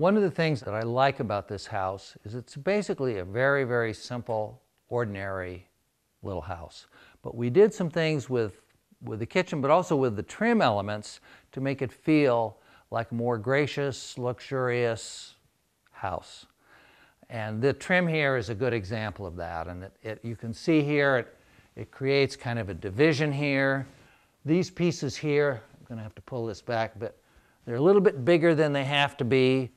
One of the things that I like about this house is it's basically a very, very simple, ordinary little house. But we did some things with the kitchen, but also with the trim elements to make it feel like a more gracious, luxurious house. And the trim here is a good example of that. And you can see here, it creates kind of a division here. These pieces here, I'm going to have to pull this back, but they're a little bit bigger than they have to be.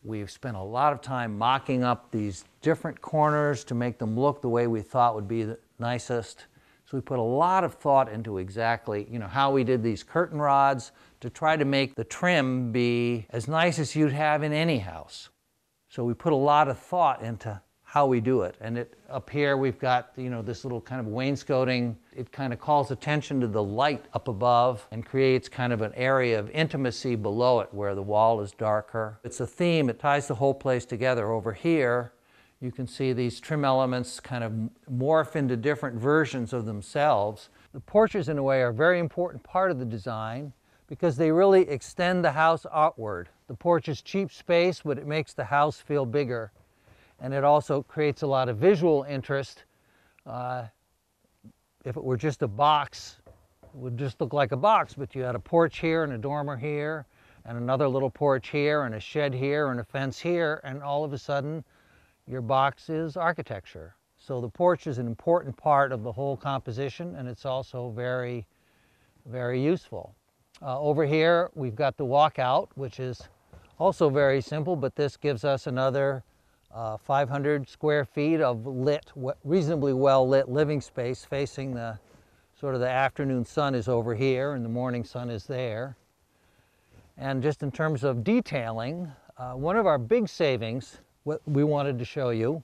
We've spent a lot of time mocking up these different corners to make them look the way we thought would be the nicest. So we put a lot of thought into exactly, how we did these curtain rods to try to make the trim be as nice as you'd have in any house. So we put a lot of thought into how we do it. And up here we've got, this little kind of wainscoting. It kind of calls attention to the light up above and creates kind of an area of intimacy below it where the wall is darker. It's a theme. It ties the whole place together. Over here, you can see these trim elements kind of morph into different versions of themselves. The porches, in a way, are a very important part of the design because they really extend the house outward. The porch is cheap space, but it makes the house feel bigger. And it also creates a lot of visual interest. If it were just a box, it would just look like a box, but you had a porch here and a dormer here, and another little porch here, and a shed here, and a fence here, and all of a sudden, your box is architecture. So the porch is an important part of the whole composition, and it's also very, very useful. Over here, we've got the walkout, which is also very simple, but this gives us another 500 square feet of lit, reasonably well lit living space facing the afternoon sun is over here and the morning sun is there. And just in terms of detailing, one of our big savings, what we wanted to show you,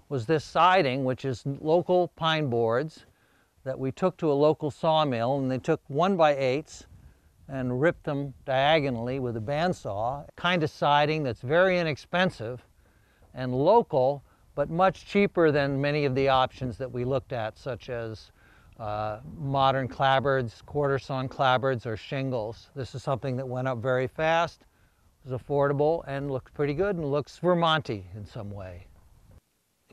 was this siding, which is local pine boards that we took to a local sawmill, and they took 1x8s and ripped them diagonally with a bandsaw. Kind of siding that's very inexpensive and local, but much cheaper than many of the options that we looked at, such as modern clapboards, quarter-sawn clapboards, or shingles. This is something that went up very fast, was affordable, and looked pretty good, and looks Vermont-y in some way.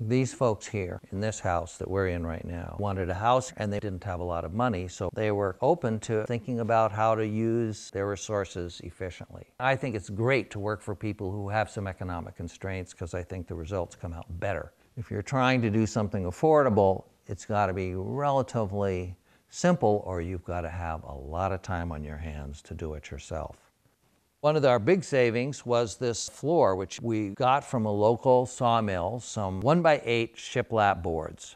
These folks here in this house that we're in right now wanted a house, and they didn't have a lot of money, so they were open to thinking about how to use their resources efficiently. I think it's great to work for people who have some economic constraints because I think the results come out better. If you're trying to do something affordable, it's got to be relatively simple, or you've got to have a lot of time on your hands to do it yourself. One of our big savings was this floor, which we got from a local sawmill, some 1x8 shiplap boards.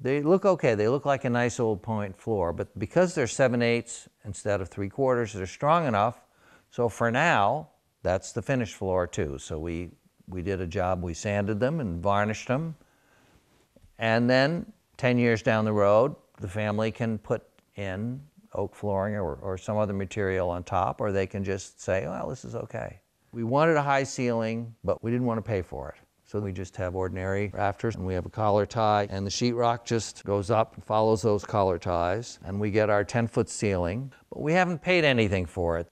They look okay. They look like a nice old point floor, but because they're 7/8 instead of 3/4, they're strong enough. So for now, that's the finished floor too. So we did a job. We sanded them and varnished them. And then 10 years down the road, the family can put in oak flooring or some other material on top, or they can just say, well, this is okay. We wanted a high ceiling, but we didn't want to pay for it. So we just have ordinary rafters, and we have a collar tie, and the sheetrock just goes up and follows those collar ties, and we get our 10-foot ceiling, but we haven't paid anything for it.